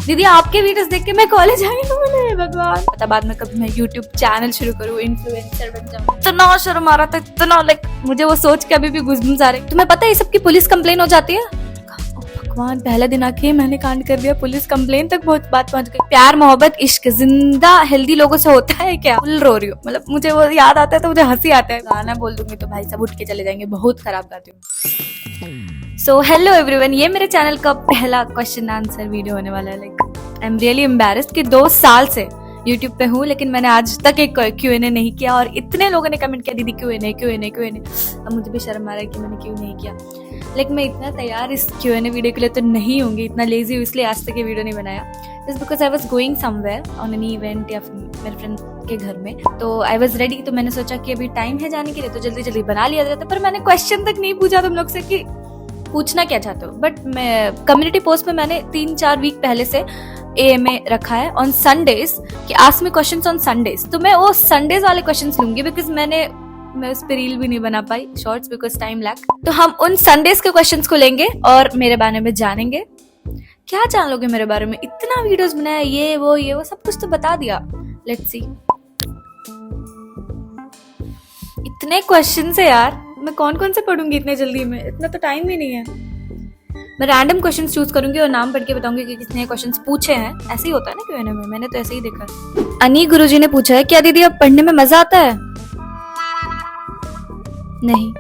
दीदी आपके वीडियोस देख के मैं कॉलेज आई हूँ। मैंने भगवान पता बाद में कभी मैं यूट्यूब चैनल शुरू करूँ, इन्फ्लुएंसर बन जाऊँ। इतना शर्म आ रहा था, इतना मुझे वो सोच के अभी भी गुज़गुज़ आ रही। तुम्हें पता है ये सब की पुलिस कंप्लेन हो जाती है। भगवान पहला दिन आके मैंने कांड कर दिया, पुलिस कंप्लेन तक बहुत बात पहुंच गई। प्यार मोहब्बत इश्क जिंदा हेल्दी लोगों से होता है क्या? फुल रो रही हूँ, मतलब मुझे वो याद आता है तो मुझे हंसी आता है। गाना बोल दूंगी तो भाई सब उठ के चले जाएंगे, बहुत खराब गाती हूँ। सो हेलो एवरीवन, ये मेरे चैनल का पहला क्वेश्चन आंसर वीडियो होने वाला है। आई एम रियली एम्बैरेस्ड कि 2 साल से यूट्यूब पे हूँ लेकिन मैंने आज तक एक Q&A नहीं किया और इतने लोगों ने कमेंट किया दीदी Q&A। अब मुझे भी शर्म आ रहा है कि मैंने क्यों नहीं किया, लेकिन मैं इतना तैयार इस Q&A वीडियो के लिए तो नहीं होंगी, इतना लेजी हूँ इसलिए आज तक ये वीडियो नहीं बनाया। Just because I was going somewhere on an event या मेरे फ्रेंड के घर में, तो आई वॉज रेडी। तो मैंने सोचा कि अभी टाइम है जाने के लिए तो जल्दी जल्दी बना लिया जाता। पर मैंने क्वेश्चन तक नहीं पूछा तुम लोग से कि पूछना क्या चाहते हो। बट मैं कम्युनिटी पोस्ट में मैंने 3-4 वीक पहले से AMA रखा है ऑन संडेज कि ask me questions on Sundays. तो मैं वो संडेज वाले क्वेश्चंस लूंगी बिकॉज मैं उस पर रील भी नहीं बना पाई शॉर्ट्स बिकॉज टाइम लैग। तो हम उन संडेज के क्वेश्चंस को लेंगे और मेरे बारे में जानेंगे। क्या जान लोगे मेरे बारे में, इतना वीडियोस बनाया, ये वो सब कुछ तो बता दिया। Let's see. इतने क्वेश्चंस है यार, मैं कौन से पढ़ूंगी इतने जल्दी में, इतना तो टाइम भी नहीं है। मैं रैंडम क्वेश्चंस चूज करूंगी और नाम पढ़ के बताऊंगी कि किसने क्वेश्चंस पूछे हैं। ऐसे ही होता है ना Q&A में, मैंने तो ऐसे ही देखा है। अनी गुरुजी ने पूछा है क्या दीदी अब पढ़ने में मजा आता है? नहीं।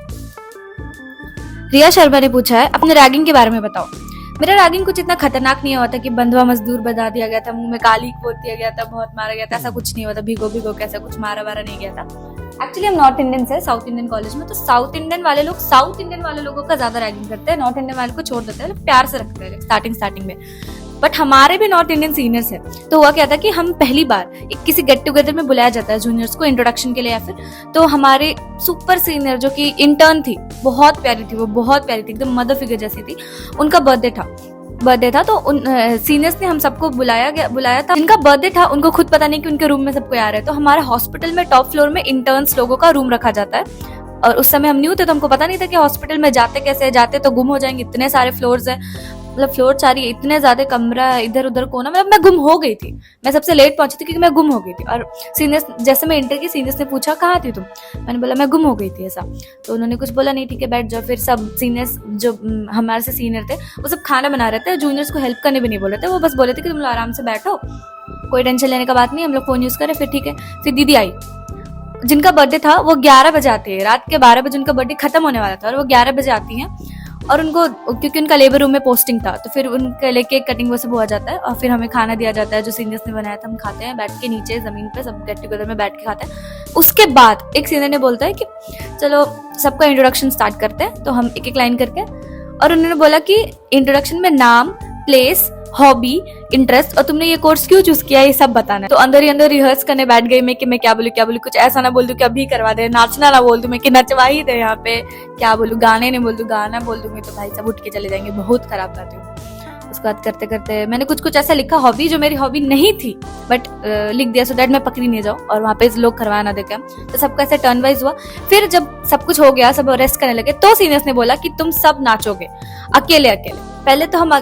रिया शर्मा ने पूछा है अपने रैगिंग के बारे में बताओ। मेरा रैगिंग कुछ इतना खतरनाक नहीं हुआ था कि बंधुआ मजदूर बता दिया गया था, मुंह में काली पोत दिया गया था, बहुत मारा गया था, ऐसा कुछ नहीं हुआ था। भिगो के ऐसा कुछ मारा वारा नहीं गया था। एक्चुअली हम नॉर्थ इंडियन है, साउथ इंडियन कॉलेज में, तो साउथ इंडियन वाले लोगों का ज्यादा रैगिंग करते हैं, नॉर्थ इंडियन वाले को छोड़ देते हैं, प्यार से रखते हैं स्टार्टिंग में। बट हमारे भी नॉर्थ इंडियन सीनियर्स है, तो हुआ क्या था कि हम पहली बार किसी गेट टुगेदर में बुलाया जाता है जूनियर्स को इंट्रोडक्शन के लिए या फिर, तो हमारे सुपर सीनियर जो कि इंटर्न थी, बहुत प्यारी थी, वो बहुत प्यारी थी, एकदम मदर फिगर जैसी थी। उनका बर्थडे था तो उन सीनियर्स ने हम सबको बुलाया था। इनका बर्थडे था, उनको खुद पता नहीं कि उनके रूम में सब कोई आ रहा है। तो हमारे हॉस्पिटल में टॉप फ्लोर में इंटर्न्स लोगों का रूम रखा जाता है और उस समय हम न्यू थे तो हमको पता नहीं था कि हॉस्पिटल में जाते तो गुम हो जाएंगे, इतने सारे फ्लोर्स है, मतलब फ्लोर 4 इतने ज्यादा कमरा है, इधर उधर कोना, मतलब मैं गुम हो गई थी। मैं सबसे लेट पहुंची थी क्योंकि मैं गुम हो गई थी। और सीनियर्स जैसे मैं इंटर की, सीनियर्स ने पूछा कहाँ थी तुम, मैंने बोला मैं गुम हो गई थी ऐसा। तो उन्होंने कुछ बोला नहीं, ठीक है बैठ जाओ। फिर सब सीनियर्स जो हमारे से सीनियर थे वो सब खाना बना रहे थे, जूनियर्स को हेल्प करने भी नहीं बोल रहे थे, वो बस बोले थे कि तुम लोग आराम से बैठो, कोई टेंशन लेने का बात नहीं, हम लोग फोन यूज करें। फिर ठीक है। फिर दीदी आई जिनका बर्थडे था, वो 11 बजे आती है, रात के 12 बजे उनका बर्थडे खत्म होने वाला था और वो 11 बजे आती हैं। और उनको क्योंकि उनका लेबर रूम में पोस्टिंग था तो फिर उनके लिए केक कटिंग वो सब हुआ जाता है और फिर हमें खाना दिया जाता है जो सीनियर्स ने बनाया था, हम खाते हैं बैठ के नीचे जमीन पे, सब गेट टुगेदर में बैठ के खाते हैं। उसके बाद एक सीनियर ने बोलता है कि चलो सबका इंट्रोडक्शन स्टार्ट करते हैं, तो हम एक लाइन करके, और उन्होंने बोला कि इंट्रोडक्शन में नाम, प्लेस, हॉबी, इंटरेस्ट और तुमने ये कोर्स क्यों चूज किया ये सब बताना है। तो अंदर ही अंदर रिहर्स करने बैठ गई मैं कि मैं क्या बोलूं, कुछ ऐसा ना बोल दूं कि अभी करवा दे, नाचना ना बोल दूं मैं कि नचवा ही दे यहाँ पे, क्या बोलूं, गाने नहीं बोल दूं, गाना बोल दूंगी तो भाई सब उठ के चले जाएंगे, बहुत खराब गाती हूँ। उसके बाद करते करते मैंने कुछ ऐसा लिखा हॉबी जो मेरी हॉबी नहीं थी, बट लिख दिया सो दैट मैं पकड़ी नहीं जाऊँ और वहाँ पे लोग करवा ना देखे। तो सबका ऐसे टर्न वाइज हुआ। फिर जब सब कुछ हो गया, सब रेस्ट करने लगे, तो सीनियर्स ने बोला कि तुम सब नाचोगे अकेले। पहले तो हम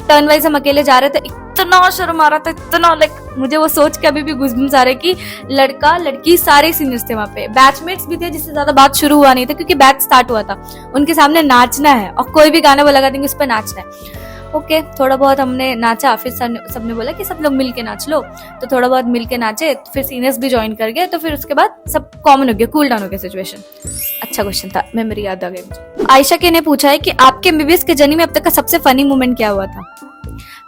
टर्न वाइज हम अकेले जा रहे थे, इतना शर्म आ रहा था, इतना मुझे वो सोच के अभी भी गुज़गुज़ आ रहा है कि लड़का लड़की सारे सीनियर्स थे वहाँ पे, बैचमेट्स भी थे जिससे ज्यादा बात शुरू हुआ नहीं था क्योंकि बैच स्टार्ट हुआ था। उनके सामने नाचना है और कोई भी गाना वो लगा देंगे, उस पर नाचना है। ओके, थोड़ा बहुत हमने नाचा, फिर सबने बोला कि सब लोग मिल के नाच लो, तो थोड़ा बहुत मिल के नाचे, फिर सीनियर्स भी ज्वाइन कर गए। तो फिर उसके बाद सब कॉमन हो गया, कूल डाउन हो गया सिचुएशन। अच्छा क्वेश्चन था, मेमोरी याद आ गई मुझे। आयशा के ने पूछा है कि आपके MBBS के जर्नी में अब तक का सबसे फनी मोमेंट क्या हुआ था?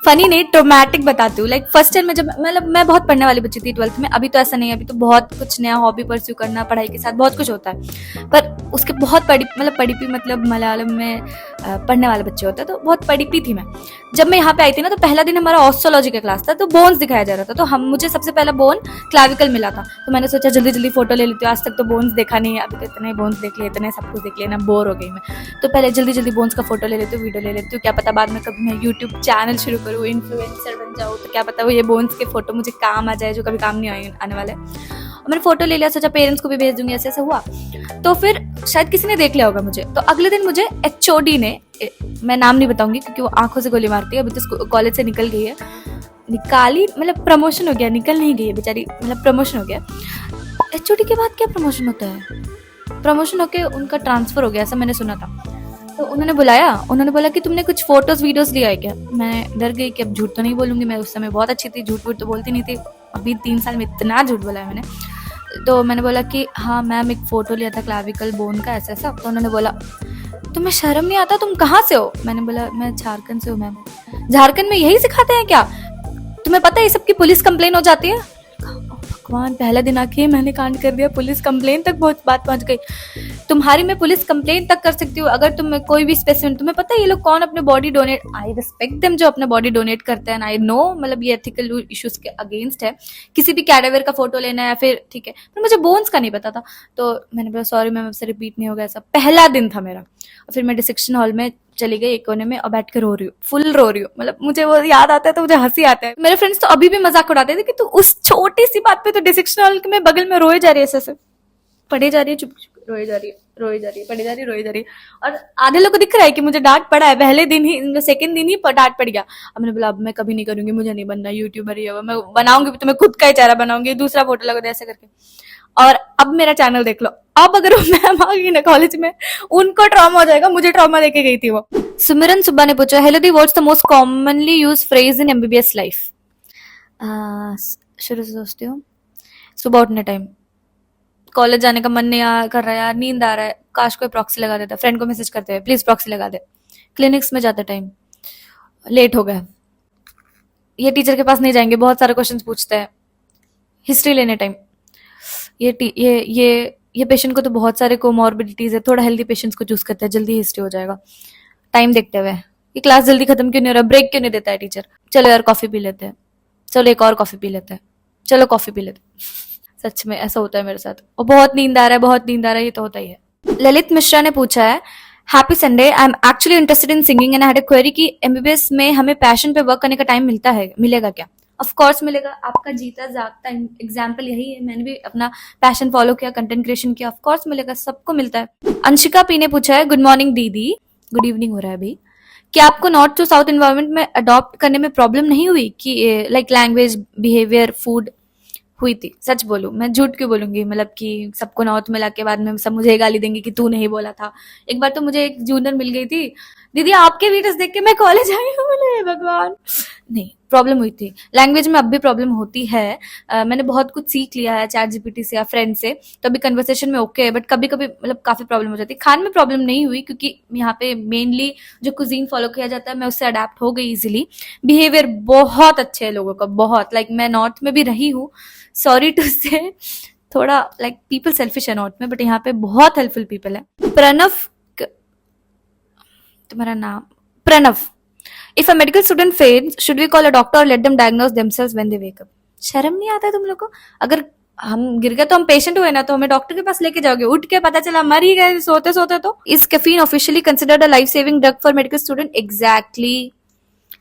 फनी नहीं, ट्रोमैटिक बताती हूँ। फर्स्ट ईयर में जब मतलब मैं बहुत पढ़ने वाली बच्ची थी 12th में, अभी तो ऐसा नहीं है, अभी तो बहुत कुछ नया हॉबी परस्यू करना, पढ़ाई के साथ बहुत कुछ होता है। पर उसके बहुत पढ़ी मतलब मलयालम में पढ़ने वाले बच्चे होते हैं, तो बहुत पढ़ी थी मैं। जब मैं यहाँ पे आई थी ना, तो पहला दिन हमारा ऑस्ट्रोलॉजी का क्लास था, तो बोन्स दिखाया जा रहा था। तो मुझे सबसे पहला बोन क्लाविकल मिला था, तो मैंने सोचा जल्दी फोटो ले लेती हूँ, आज तक तो बोन्स देखा नहीं है, अभी तो इतने बोन्स देख लिए, इतने सब कुछ देख लिया ना, बोर हो गई मैं। तो पहले जल्दी बोन्स का फोटो ले लेती हूँ, वीडियो ले लेती हूँ, क्या पता बाद में कभी मैं यूट्यूब चैनल शुरू करूँ, इन्फ्लुएंसर बन जाऊँ, तो क्या पता वो ये बोन्स के फोटो मुझे काम आ जाए जो कभी काम नहीं आने वाले। मैंने फोटो ले लिया, सोचा पेरेंट्स को भी भेज दूंगी, ऐसे हुआ। तो फिर शायद किसी ने देख लिया होगा मुझे, तो अगले दिन मुझे HOD ने, मैं नाम नहीं बताऊंगी क्योंकि वो आंखों से गोली मारती है, अभी तो कॉलेज से निकल गई है, निकाली, मतलब प्रमोशन हो गया, निकल नहीं गई है बेचारी, मतलब प्रमोशन हो गया। एचओडी के बाद क्या प्रमोशन होता है? प्रमोशन होके उनका ट्रांसफर हो गया, ऐसा मैंने सुना था। तो उन्होंने बुलाया, उन्होंने बोला कि तुमने कुछ फोटोज वीडियोस लिया है क्या? मैं डर गई कि अब झूठ तो नहीं बोलूंगी, मैं उस समय बहुत अच्छी थी, झूठ वूठ तो बोलती नहीं थी। अभी 3 साल में इतना झूठ बोला है मैंने। तो मैंने बोला कि हाँ मैम, एक फ़ोटो लिया था क्लाविकल बोन का, ऐसा ऐसा। तो उन्होंने बोला तुम्हें शर्म नहीं आता, तुम कहाँ से हो? मैंने बोला मैं झारखंड से हूँ मैम। झारखंड में यही सिखाते हैं क्या? तुम्हें पता है ये सबकी पुलिस कंप्लेन हो जाती है? भगवान, पहला दिन आके मैंने कांड कर दिया, पुलिस कंप्लेन तक बहुत बात पहुंच गई। तुम्हारी मैं पुलिस कंप्लेन तक कर सकती हूँ अगर तुम कोई भी स्पेसिमेन, तुम्हें पता है ये लोग कौन अपने body donate, I respect them जो अपने बॉडी डोनेट करते हैं, आई नो, मतलब ये एथिकल इश्यूज के अगेंस्ट है। किसी भी कैडेवर का फोटो लेना है फिर ठीक है, पर मुझे बोन्स का नहीं पता था। तो मैंने बोला सॉरी मैम, आपसे रिपीट नहीं होगा ऐसा। पहला दिन था मेरा। और फिर मैं डिसेक्शन हॉल में चली गई एक कोने में और बैठ कर रो रही हूँ, फुल रो रही हूँ। मतलब मुझे वो याद आता है तो मुझे हंसी आता है। मेरे फ्रेंड्स तो अभी भी मजाक उड़ाते थे कि तू उस छोटी सी बात पे तो डिसेक्शन हॉल में बगल में रोए जा रही है, ऐसे पढ़े जा रही है, चुप चुप रोए जा रही है, रोए जा रही है, पढ़े जा रही है, रोए जा रही है। और आधे लोग को दिख रहा है कि मुझे डांट पड़ा है, पहले दिन ही, सेकंड दिन ही डांट पड़ गया। अब मैंने बोला अब मैं कभी नहीं करूंगी, मुझे नहीं बनना यूट्यूबर, ये मैं बनाऊंगी तो मैं खुद का ही चेहरा बनाऊंगी, दूसरा फोटो लगा दे ऐसे करके। और अब मेरा चैनल देख लो, अब अगर मैम आ गई ना कॉलेज में, उनको ट्रॉमा हो जाएगा, मुझे ट्रॉमा देके गई थी वो। सुमिरन सुब्बा ने पूछा, hello the, what's the most commonly use phrase in MBBS life? शुरू से सोचती हूँ, सुबह उठने टाइम, कॉलेज जाने का मन नहीं कर रहा है यार, नींद आ रहा है, काश कोई प्रॉक्सी लगा देता, फ्रेंड को मैसेज करते हुए प्लीज प्रॉक्सी लगा दे। क्लिनिक्स में जाते टाइम, लेट हो गया, ये टीचर के पास नहीं जाएंगे, बहुत सारे क्वेश्चंस पूछते हैं। हिस्ट्री लेने टाइम, ये पेशेंट को तो बहुत सारे कोमॉर्बिडिटीज है, थोड़ा हेल्दी पेशेंट्स को चूज करते हैं, जल्दी हिस्ट्री हो जाएगा। टाइम देखते हुए, ये क्लास जल्दी खत्म क्यों नहीं हो रहा, ब्रेक क्यों नहीं देता है टीचर, चलो यार कॉफी पी लेते हैं, चलो एक और कॉफी पी लेते हैं, चलो कॉफी पी लेते हैं। सच में ऐसा होता है मेरे साथ, और बहुत नींद आ रहा है, बहुत नींद आ रहा है, ये तो होता ही है। ललित मिश्रा ने पूछा है, happy Sunday, I am actually interested in singing and I had a query कि एमबीबीएस में हमें पैशन पे वर्क करने का टाइम मिलता है, मिलेगा क्या? ऑफ कोर्स मिलेगा, आपका जीता जागता एग्जाम्पल यही है, मैंने भी अपना पैशन फॉलो किया, कंटेंट क्रिएशन किया, ऑफ कोर्स मिलेगा, सबको मिलता है। अंशिका पी ने पूछा है, गुड मॉर्निंग दीदी, गुड इवनिंग हो रहा है अभी, क्या आपको नॉर्थ टू साउथ एनवायरमेंट में अडॉप्ट करने में प्रॉब्लम नहीं हुई कि लाइक लैंग्वेज, बिहेवियर, फूड? हुई थी, सच बोलूं, मैं झूठ क्यों बोलूंगी, मतलब कि सबको नॉर्थ में लाके बाद में सब मुझे गाली देंगे कि तू नहीं बोला था। एक बार तो मुझे एक जूनियर मिल गई थी, दीदी आपके वीडियोस देख के मैं कॉलेज आई हूँ, बोले भगवान। नहीं, प्रॉब्लम हुई थी, लैंग्वेज में अब भी प्रॉब्लम होती है। मैंने बहुत कुछ सीख लिया है चैट जीपीटी से या फ्रेंड से, तो अभी कन्वर्सेशन में ओके है, बट कभी कभी मतलब काफी प्रॉब्लम हो जाती है। खान में प्रॉब्लम नहीं हुई क्योंकि यहाँ पे मेनली जो कुजीन फॉलो किया जाता है मैं उससे अडेप्ट हो गई इजिली। बिहेवियर बहुत अच्छे है लोगों का, बहुत, लाइक मैं नॉर्थ में भी रही हूँ, सॉरी टू से, थोड़ा लाइक पीपल सेल्फिश है नॉर्थ में, बट यहाँ पे बहुत हेल्पफुल पीपल है। प्रणव, तुम्हारा नाम Pranav, if a medical student fails should we call a doctor और let them diagnose themselves when they wake up? शर्म नहीं आता है तुम लोग को? अगर हम गिर गए तो हम पेशेंट हुए ना, तो हमें डॉक्टर के पास लेके जाओगे, उठ के पता चला मर ही गए सोते सोते तो? Is caffeine officially considered a life saving drug for medical student? Exactly.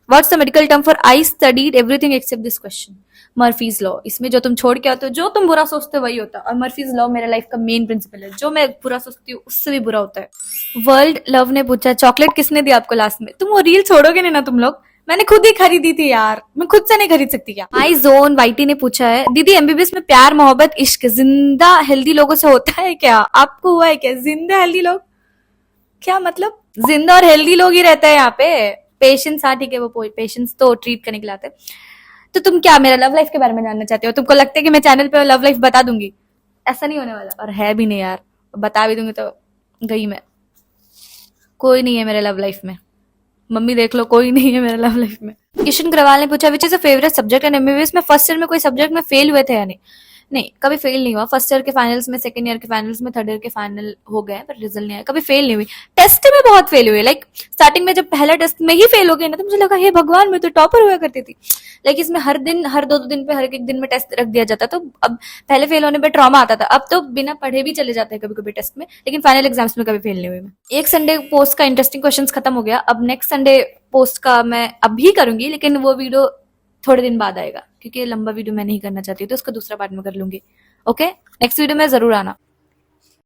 What's the medical term for I studied everything except this question? Murphy's law. इसमें जो तुम छोड़ के आते हो, जो तुम बुरा सोचते हो वही होता है, और मर्फीज लॉ मेरा लाइफ का मेन प्रिंसिपल है, जो मैं बुरा सोचती हूँ उससे भी बुरा होता है। वर्ल्ड लव ने पूछा, चॉकलेट किसने दी आपको लास्ट में? तुम वो रील छोड़ोगे नहीं ना तुम लोग? मैंने खुद ही खरीदी थी यार, मैं खुद से नहीं खरीद सकती क्या? माई जोन वाइटी ने पूछा है, दीदी एमबीबीएस में प्यार मोहब्बत इश्क जिंदा हेल्दी लोगों से होता है क्या? आपको हुआ है क्या? जिंदा हेल्दी लोग क्या मतलब? जिंदा और हेल्दी लोग ही रहते हैं यहाँ पे। पेशेंट्स, हाँ ठीक है, वो पेशेंट्स तो ट्रीट करने के लिए आते हैं। तो तुम क्या मेरा लव लाइफ के बारे में जानना चाहते हो? तुमको लगता है कि मैं चैनल पे लव लाइफ बता दूंगी? ऐसा नहीं होने वाला, और है भी नहीं यार, बता भी दूंगी तो गई मैं। कोई नहीं है मेरे लव लाइफ में, मम्मी देख लो, कोई नहीं है मेरे लव लाइफ में। किशन ग्रवाल ने पूछा, which is a favourite subject and MBBS में फर्स्ट ईयर में कोई सब्जेक्ट में फेल हुए थे या नहीं? नहीं, कभी फेल नहीं हुआ। फर्स्ट ईयर के फाइनल्स में, सेकंड ईयर के फाइनल्स में, थर्ड ईयर के फाइनल हो गए पर रिजल्ट नहीं आया, कभी फेल नहीं हुई। टेस्ट में बहुत फेल हुई, लाइक स्टार्टिंग में जब पहला टेस्ट में ही फेल हो गई ना, तो मुझे लगा हे भगवान, मैं तो टॉपर हुआ करती थी। लाइक इसमें हर दिन, हर दो दिन पे, हर एक दिन में टेस्ट रख दिया जाता, तो अब पहले फेल होने पे ट्रॉमा आता था, अब तो बिना पढ़े भी चले जाते हैं कभी कभी टेस्ट में, लेकिन फाइनल एग्जाम्स में कभी फेल नहीं हुई मैं। एक संडे पोस्ट का इंटरेस्टिंग क्वेश्चन खत्म हो गया, अब नेक्स्ट संडे पोस्ट का मैं अभी करूंगी, लेकिन वो वीडियो थोड़े दिन बाद आएगा, क्योंकि लंबा वीडियो मैं नहीं करना चाहती, तो उसका दूसरा पार्ट में कर लूंगी। ओके, नेक्स्ट वीडियो में जरूर आना।